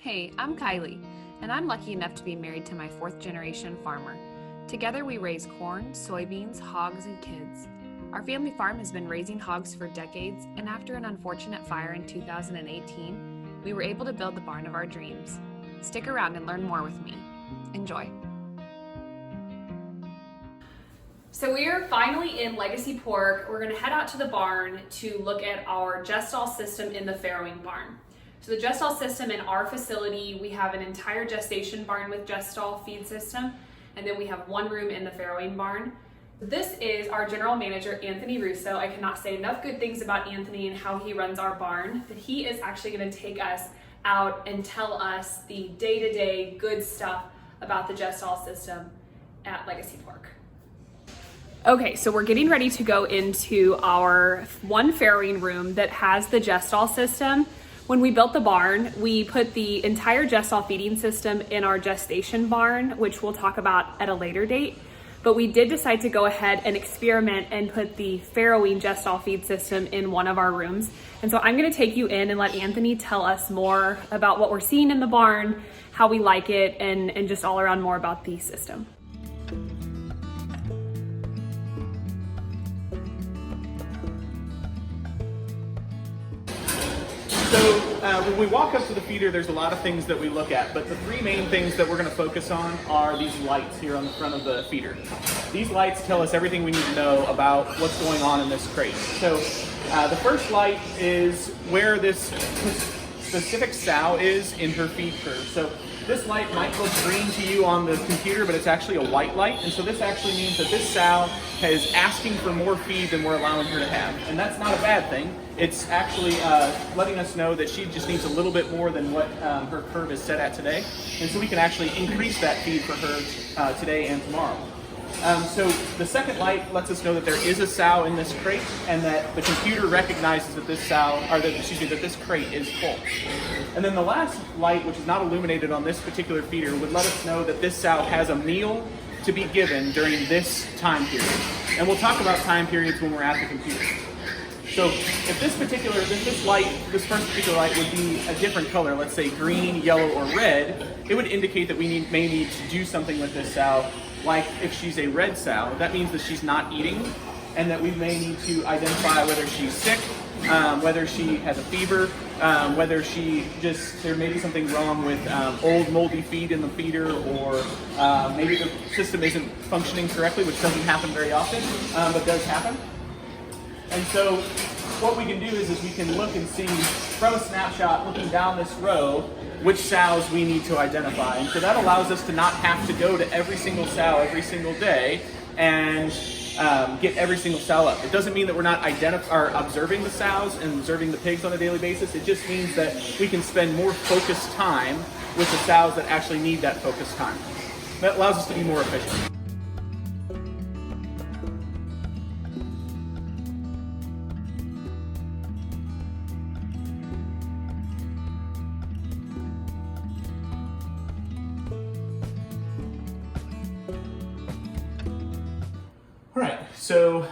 Hey, I'm Kylie, and I'm lucky enough to be married to my fourth generation farmer. Together we raise corn, soybeans, hogs, and kids. Our family farm has been raising hogs for decades, and after an unfortunate fire in 2018, we were able to build the barn of our dreams. Stick around and learn more with me. Enjoy. So we are finally in Legacy Pork. We're going to head out to the barn to look at our Gestal system in the farrowing barn. So the Gestal system in our facility, we have an entire gestation barn with Gestal Feed System, and then we have one room in the farrowing barn. This is our general manager, Anthony Russo. I cannot say enough good things about Anthony and how he runs our barn, but he is actually going to take us out and tell us the day-to-day good stuff about the Gestal system at Legacy Pork. Okay, so we're getting ready to go into our one farrowing room that has the Gestal system. When we built the barn, we put the entire Gestal feeding system in our gestation barn, which we'll talk about at a later date. But we did decide to go ahead and experiment and put the farrowing Gestal feed system in one of our rooms. And so I'm gonna take you in and let Anthony tell us more about what we're seeing in the barn, how we like it, and just all around more about the system. So when we walk up to the feeder, there's a lot of things that we look at, but the three main things that we're going to focus on are these lights here on the front of the feeder. These lights tell us everything we need to know about what's going on in this crate. So the first light is where this specific sow is in her feed curve. So this light might look green to you on the computer, but it's actually a white light. And so this actually means that this sow is asking for more feed than we're allowing her to have. And that's not a bad thing. It's actually letting us know that she just needs a little bit more than what her curve is set at today. And so we can actually increase that feed for her today and tomorrow. So the second light lets us know that there is a sow in this crate and that the computer recognizes that this that this crate is full. And then the last light, which is not illuminated on this particular feeder, would let us know that this sow has a meal to be given during this time period. And we'll talk about time periods when we're at the computer. So if this first particular light would be a different color, let's say green, yellow, or red, it would indicate that we may need to do something with this sow. Like if she's a red sow, that means that she's not eating and that we may need to identify whether she's sick, whether she has a fever, whether there may be something wrong with old moldy feed in the feeder, or maybe the system isn't functioning correctly, which doesn't happen very often, but does happen. And so what we can do is we can look and see from a snapshot looking down this row which sows we need to identify. And so that allows us to not have to go to every single sow every single day and get every single sow up. It doesn't mean that we're not observing the sows and observing the pigs on a daily basis. It just means that we can spend more focused time with the sows that actually need that focused time. That allows us to be more efficient. All right, so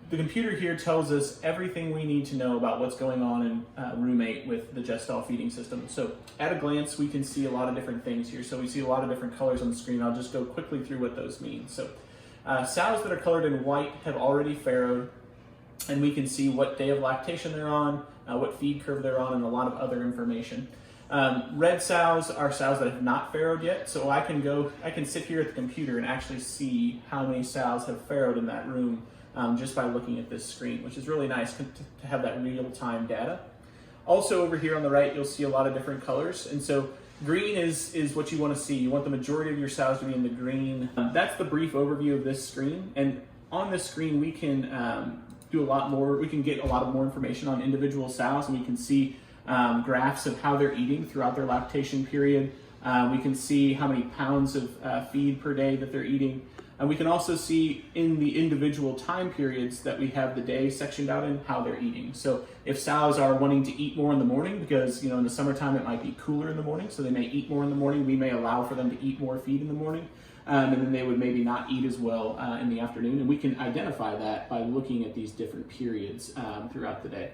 the computer here tells us everything we need to know about what's going on in room 8 with the Gestal feeding system. So at a glance, we can see a lot of different things here. So we see a lot of different colors on the screen. I'll just go quickly through what those mean. So sows that are colored in white have already farrowed, and we can see what day of lactation they're on, what feed curve they're on, and a lot of other information. Red sows are sows that have not farrowed yet, so I can sit here at the computer and actually see how many sows have farrowed in that room just by looking at this screen, which is really nice to have that real-time data. Also over here on the right, you'll see a lot of different colors, and so green is what you want to see. You want the majority of your sows to be in the green. That's the brief overview of this screen, and on this screen we can do a lot more. We can get a lot of more information on individual sows, and we can see graphs of how they're eating throughout their lactation period. We can see how many pounds of feed per day that they're eating. And we can also see in the individual time periods that we have the day sectioned out in how they're eating. So if sows are wanting to eat more in the morning because in the summertime it might be cooler in the morning, so they may eat more in the morning, we may allow for them to eat more feed in the morning. And then they would maybe not eat as well in the afternoon. And we can identify that by looking at these different periods throughout the day.